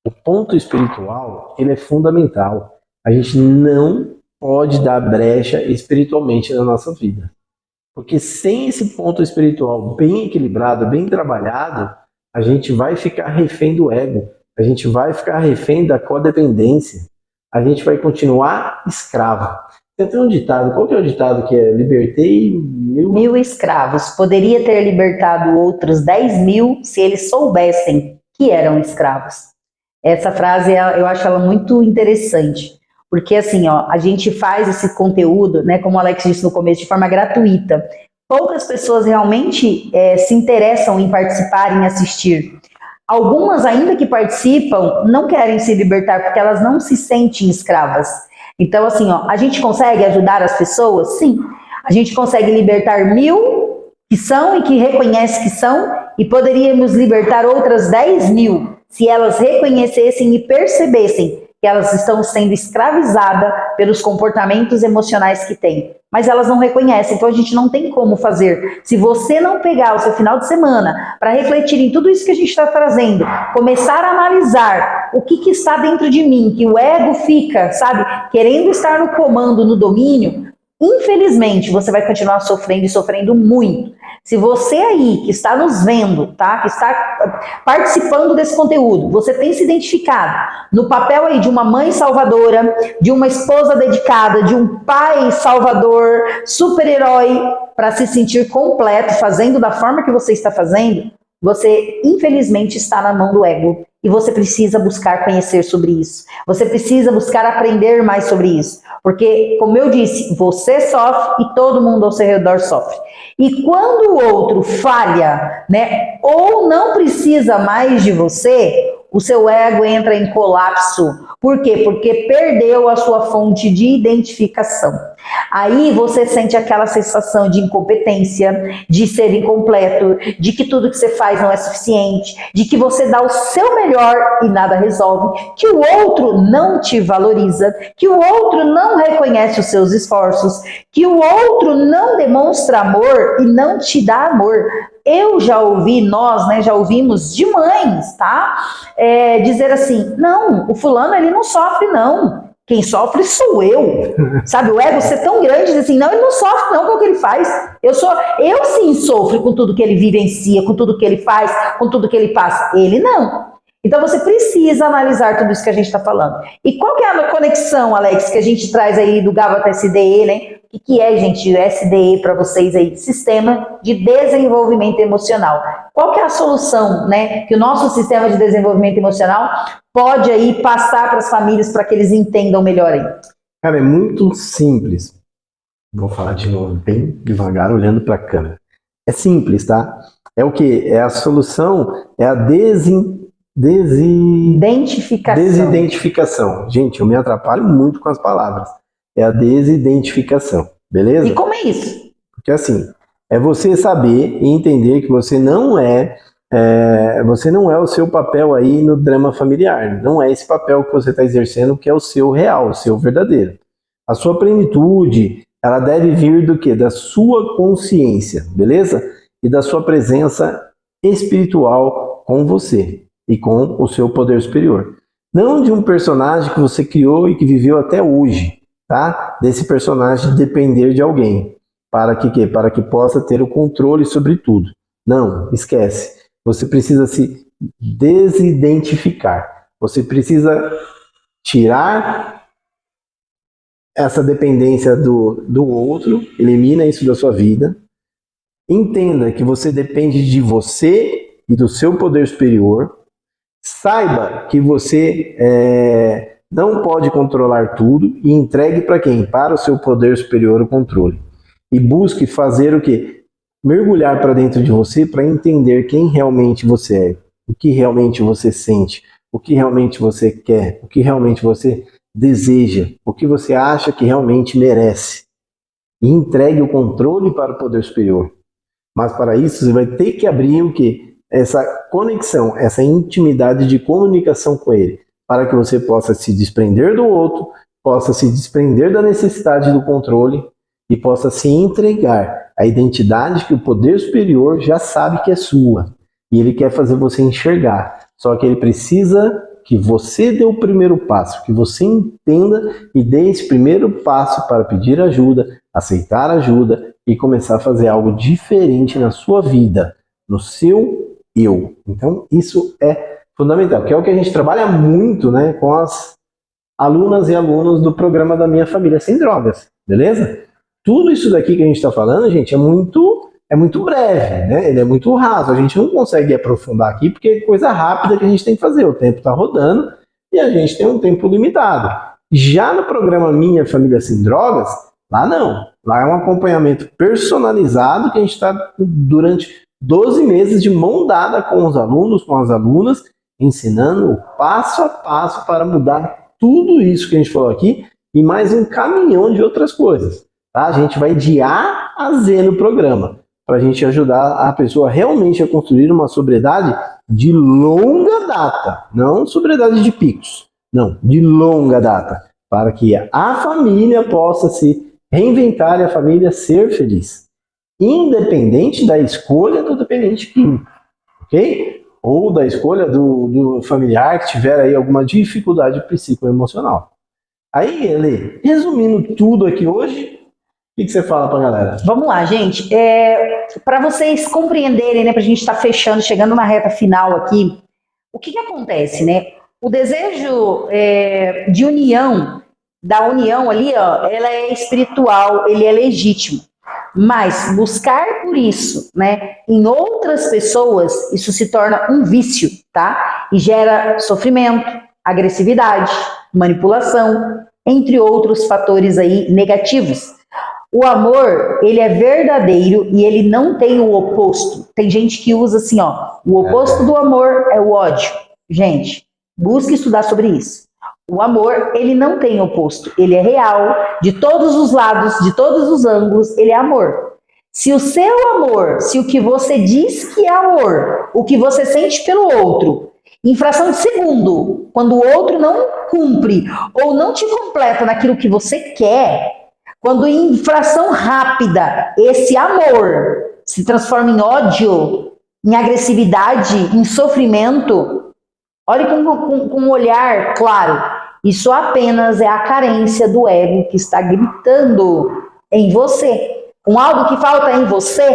o ponto espiritual, ele é fundamental. A gente não pode dar brecha espiritualmente na nossa vida. Porque sem esse ponto espiritual bem equilibrado, bem trabalhado, a gente vai ficar refém do ego, a gente vai ficar refém da codependência, a gente vai continuar escravo. Tem um ditado, qual que é o ditado que é? Libertei 1000 escravos. Poderia ter libertado outros 10.000 se eles soubessem que eram escravos. Essa frase, eu acho ela muito interessante. Porque assim, ó, a gente faz esse conteúdo, né, como o Alex disse no começo, de forma gratuita. Poucas pessoas realmente se interessam em participar, em assistir. Algumas, ainda que participam, não querem se libertar porque elas não se sentem escravas. Então, assim, ó, a gente consegue ajudar as pessoas? Sim. A gente consegue libertar 1000 que são e que reconhecem que são, e poderíamos libertar outras 10.000 se elas reconhecessem e percebessem que elas estão sendo escravizadas pelos comportamentos emocionais que têm. Mas elas não reconhecem, então a gente não tem como fazer. Se você não pegar o seu final de semana para refletir em tudo isso que a gente está trazendo, começar a analisar o que está dentro de mim, que o ego fica, sabe, querendo estar no comando, no domínio, infelizmente você vai continuar sofrendo e sofrendo muito. Se você aí que está nos vendo, tá, que está participando desse conteúdo, você tem se identificado no papel aí de uma mãe salvadora, de uma esposa dedicada, de um pai salvador, super-herói, para se sentir completo, fazendo da forma que você está fazendo, você infelizmente está na mão do ego. E você precisa buscar conhecer sobre isso. Você precisa buscar aprender mais sobre isso. Porque, como eu disse, você sofre e todo mundo ao seu redor sofre. E quando o outro falha, né, ou não precisa mais de você, o seu ego entra em colapso. Por quê? Porque perdeu a sua fonte de identificação. Aí você sente aquela sensação de incompetência, de ser incompleto, de que tudo que você faz não é suficiente, de que você dá o seu melhor e nada resolve, que o outro não te valoriza, que o outro não reconhece os seus esforços, que o outro não demonstra amor e não te dá amor. Eu já ouvi, nós, né, já ouvimos de mães, tá? Dizer assim, não, o fulano ele não sofre não. Quem sofre sou eu, sabe? O ego ser tão grande, diz assim, não, ele não sofre não com o que ele faz. Eu sim sofro com tudo que ele vivencia, com tudo que ele faz, com tudo que ele passa. Ele não. Então você precisa analisar tudo isso que a gente está falando. E qual que é a conexão, Alex, que a gente traz aí do GABA SDE, né? O que é, gente, o SDE para vocês aí? Sistema de Desenvolvimento Emocional. Qual que é a solução, né? Que o nosso sistema de desenvolvimento emocional pode aí passar para as famílias para que eles entendam melhor aí? Cara, é muito simples. Vou falar de novo, bem devagar, olhando para a câmera. É simples, tá? É o quê? É a solução, é a desidentificação. Gente, eu me atrapalho muito com as palavras. É a desidentificação, beleza? E como é isso? Porque assim, é você saber e entender que você não é o seu papel aí no drama familiar. Não é esse papel que você está exercendo que é o seu real, o seu verdadeiro. A sua plenitude, ela deve vir do quê? Da sua consciência, beleza? E da sua presença espiritual com você e com o seu poder superior. Não de um personagem que você criou e que viveu até hoje, tá? Desse personagem depender de alguém. Para que quê? Para que possa ter o controle sobre tudo. Não, esquece. Você precisa se desidentificar. Você precisa tirar essa dependência do outro, elimina isso da sua vida. Entenda que você depende de você e do seu poder superior. Saiba que você não pode controlar tudo e entregue para quem? Para o seu poder superior o controle. E busque fazer o quê? Mergulhar para dentro de você para entender quem realmente você é, o que realmente você sente, o que realmente você quer, o que realmente você deseja, o que você acha que realmente merece. E entregue o controle para o poder superior. Mas para isso você vai ter que abrir o quê? Essa conexão, essa intimidade de comunicação com ele, para que você possa se desprender do outro, possa se desprender da necessidade do controle e possa se entregar à identidade que o poder superior já sabe que é sua. E ele quer fazer você enxergar. Só que ele precisa que você dê o primeiro passo, que você entenda e dê esse primeiro passo para pedir ajuda, aceitar ajuda e começar a fazer algo diferente na sua vida, no seu eu. Então, isso é fundamental, que é o que a gente trabalha muito, né, com as alunas e alunos do programa da Minha Família Sem Drogas, beleza? Tudo isso daqui que a gente está falando, gente, é muito breve, né? Ele é muito raso, a gente não consegue aprofundar aqui porque é coisa rápida que a gente tem que fazer, o tempo está rodando e a gente tem um tempo limitado. Já no programa Minha Família Sem Drogas, lá não, lá é um acompanhamento personalizado que a gente está durante 12 meses de mão dada com os alunos, com as alunas, ensinando o passo a passo para mudar tudo isso que a gente falou aqui e mais um caminhão de outras coisas. Tá? A gente vai de A a Z no programa, para a gente ajudar a pessoa realmente a construir uma sobriedade de longa data, não sobriedade de picos, Não, de longa data, para que a família possa se reinventar e a família ser feliz, independente da escolha do dependente químico, ok? Ou da escolha do familiar que tiver aí alguma dificuldade psicoemocional. Aí, Ele, resumindo tudo aqui hoje, o que você fala para a galera? Vamos lá, gente. Para vocês compreenderem, né, para a gente estar fechando, chegando na reta final aqui, o que acontece, né? O desejo de união, da união ali, ó, ela é espiritual, ele é legítimo. Mas buscar por isso, né, em outras pessoas, isso se torna um vício, tá? E gera sofrimento, agressividade, manipulação, entre outros fatores aí negativos. O amor, ele é verdadeiro e ele não tem o oposto. Tem gente que usa assim, ó, o oposto do amor é o ódio. Gente, busque estudar sobre isso. O amor, ele não tem oposto. Ele é real, de todos os lados, de todos os ângulos, ele é amor. Se o seu amor, se o que você diz que é amor, o que você sente pelo outro, em fração de segundo, quando o outro não cumpre ou não te completa naquilo que você quer, quando em fração rápida esse amor se transforma em ódio, em agressividade, em sofrimento, olhe com um olhar claro. Isso apenas é a carência do ego que está gritando em você, com algo que falta em você,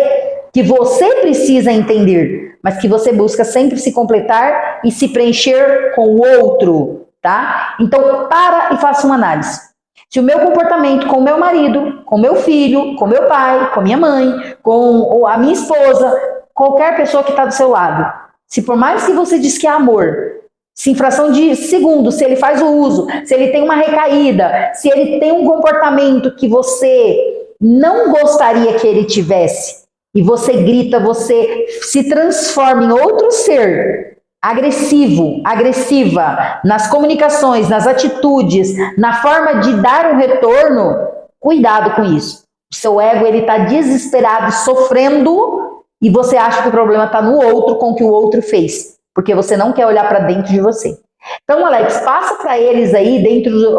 que você precisa entender, mas que você busca sempre se completar e se preencher com o outro, tá? Então, para e faça uma análise. Se o meu comportamento com o meu marido, com o meu filho, com o meu pai, com a minha mãe, com a minha esposa, qualquer pessoa que está do seu lado, se por mais que você diz que é amor, se em fração de segundo, se ele faz o uso, se ele tem uma recaída, se ele tem um comportamento que você não gostaria que ele tivesse, e você grita, você se transforma em outro ser, agressivo, agressiva, nas comunicações, nas atitudes, na forma de dar um retorno, cuidado com isso. O seu ego, ele está desesperado, sofrendo, e você acha que o problema está no outro, com o que o outro fez. Porque você não quer olhar para dentro de você. Então, Alex, passa para eles aí,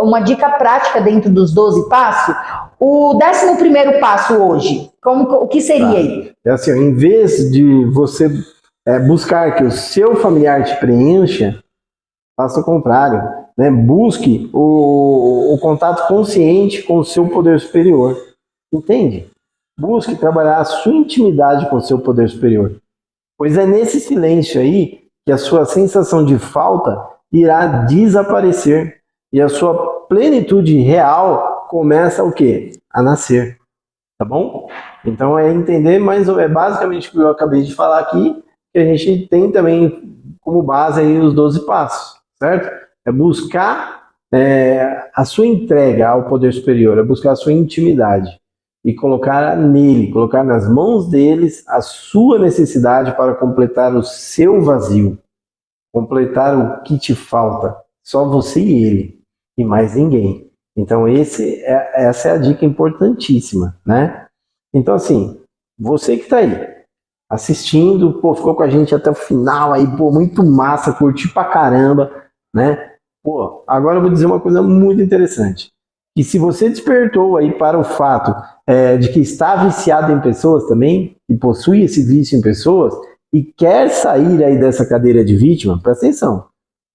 uma dica prática dentro dos 12 passos, o 11º passo hoje. O que seria aí? É assim, em vez de você buscar que o seu familiar te preencha, faça o contrário. Né? Busque o contato consciente com o seu poder superior. Entende? Busque trabalhar a sua intimidade com o seu poder superior. Pois é nesse silêncio aí que a sua sensação de falta irá desaparecer e a sua plenitude real começa o quê? A nascer, tá bom? Então é entender, mas é basicamente o que eu acabei de falar aqui, que a gente tem também como base aí os 12 passos, certo? É buscar a sua entrega ao poder superior, é buscar a sua intimidade e colocar nele, colocar nas mãos deles a sua necessidade para completar o seu vazio, completar o que te falta, só você e ele, e mais ninguém. Então essa é a dica importantíssima, né? Então assim, você que está aí, assistindo, pô, ficou com a gente até o final aí, pô, muito massa, curti pra caramba, né? Pô, agora eu vou dizer uma coisa muito interessante, que se você despertou aí para o fato de que está viciado em pessoas também, e possui esse vício em pessoas, e quer sair aí dessa cadeira de vítima, presta atenção.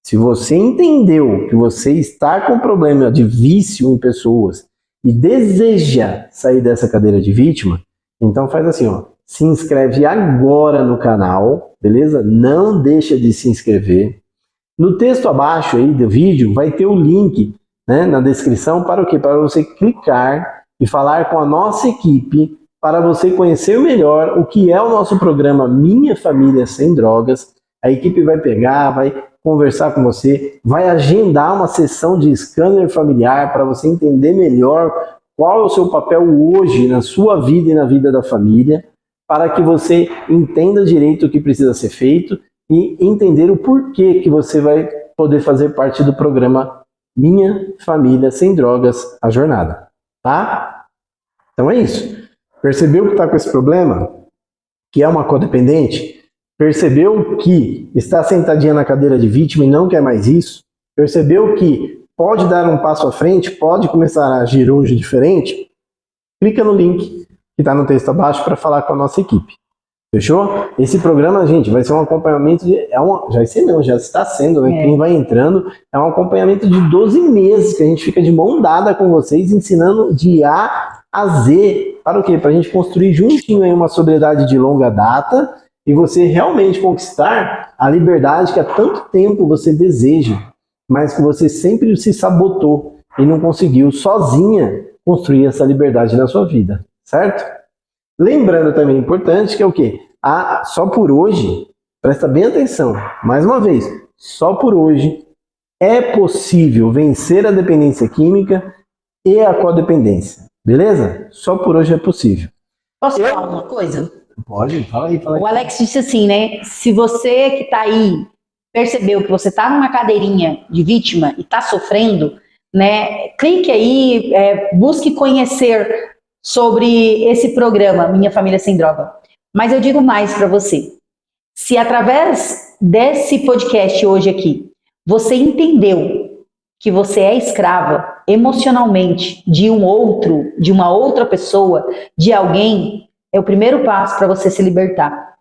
Se você entendeu que você está com problema de vício em pessoas e deseja sair dessa cadeira de vítima, então faz assim, ó, se inscreve agora no canal, beleza? Não deixa de se inscrever. No texto abaixo aí do vídeo vai ter o link, né, na descrição para o quê? Para você clicar e falar com a nossa equipe para você conhecer melhor o que é o nosso programa Minha Família Sem Drogas. A equipe vai pegar, vai conversar com você, vai agendar uma sessão de scanner familiar para você entender melhor qual é o seu papel hoje na sua vida e na vida da família, para que você entenda direito o que precisa ser feito e entender o porquê que você vai poder fazer parte do programa Minha Família Sem Drogas, a jornada, tá? Então é isso. Percebeu que está com esse problema? Que é uma codependente? Percebeu que está sentadinha na cadeira de vítima e não quer mais isso? Percebeu que pode dar um passo à frente, pode começar a agir hoje diferente? Clica no link que está no texto abaixo para falar com a nossa equipe. Fechou? Esse programa, gente, vai ser um acompanhamento já está sendo, né? Quem vai entrando, é um acompanhamento de 12 meses que a gente fica de mão dada com vocês, ensinando de A a Z. Para o quê? Para a gente construir juntinho aí uma sobriedade de longa data e você realmente conquistar a liberdade que há tanto tempo você deseja, mas que você sempre se sabotou e não conseguiu sozinha construir essa liberdade na sua vida, certo? Lembrando também importante que é o quê? Só por hoje, presta bem atenção, mais uma vez, só por hoje é possível vencer a dependência química e a codependência, beleza? Só por hoje é possível. Posso falar uma coisa? Pode, fala aí. O Alex disse assim, né? Se você que está aí percebeu que você está numa cadeirinha de vítima e está sofrendo, né? Clique aí, busque conhecer sobre esse programa, Minha Família Sem Droga. Mas eu digo mais para você. Se através desse podcast hoje aqui, você entendeu que você é escrava emocionalmente de um outro, de uma outra pessoa, de alguém, é o primeiro passo para você se libertar.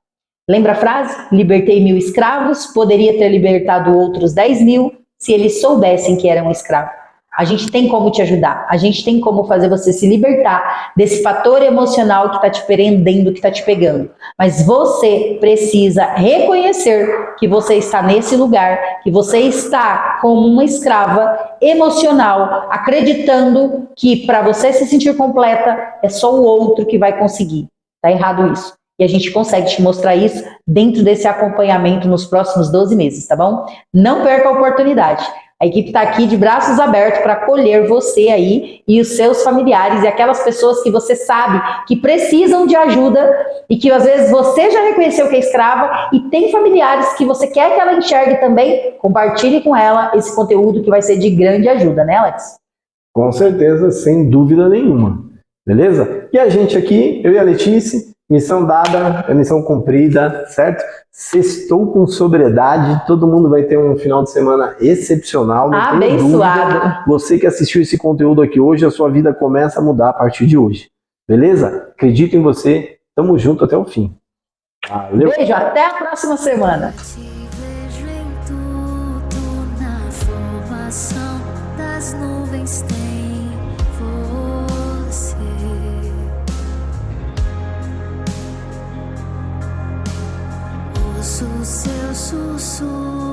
Lembra a frase? Libertei 1000 escravos, poderia ter libertado outros 10.000 se eles soubessem que eram escravos. A gente tem como te ajudar, a gente tem como fazer você se libertar desse fator emocional que está te prendendo, que está te pegando. Mas você precisa reconhecer que você está nesse lugar, que você está como uma escrava emocional, acreditando que para você se sentir completa é só o outro que vai conseguir. Está errado isso. E a gente consegue te mostrar isso dentro desse acompanhamento nos próximos 12 meses, tá bom? Não perca a oportunidade. A equipe está aqui de braços abertos para acolher você aí e os seus familiares e aquelas pessoas que você sabe que precisam de ajuda e que às vezes você já reconheceu que é escrava e tem familiares que você quer que ela enxergue também. Compartilhe com ela esse conteúdo que vai ser de grande ajuda, né, Alex? Com certeza, sem dúvida nenhuma. Beleza? E a gente aqui, eu e a Letícia, missão dada, missão cumprida, certo? Sextou com sobriedade, todo mundo vai ter um final de semana excepcional. Não tenho dúvida. Você que assistiu esse conteúdo aqui hoje, a sua vida começa a mudar a partir de hoje. Beleza? Acredito em você. Tamo junto até o fim. Valeu. Beijo, até a próxima semana. Ouço seu sussurro.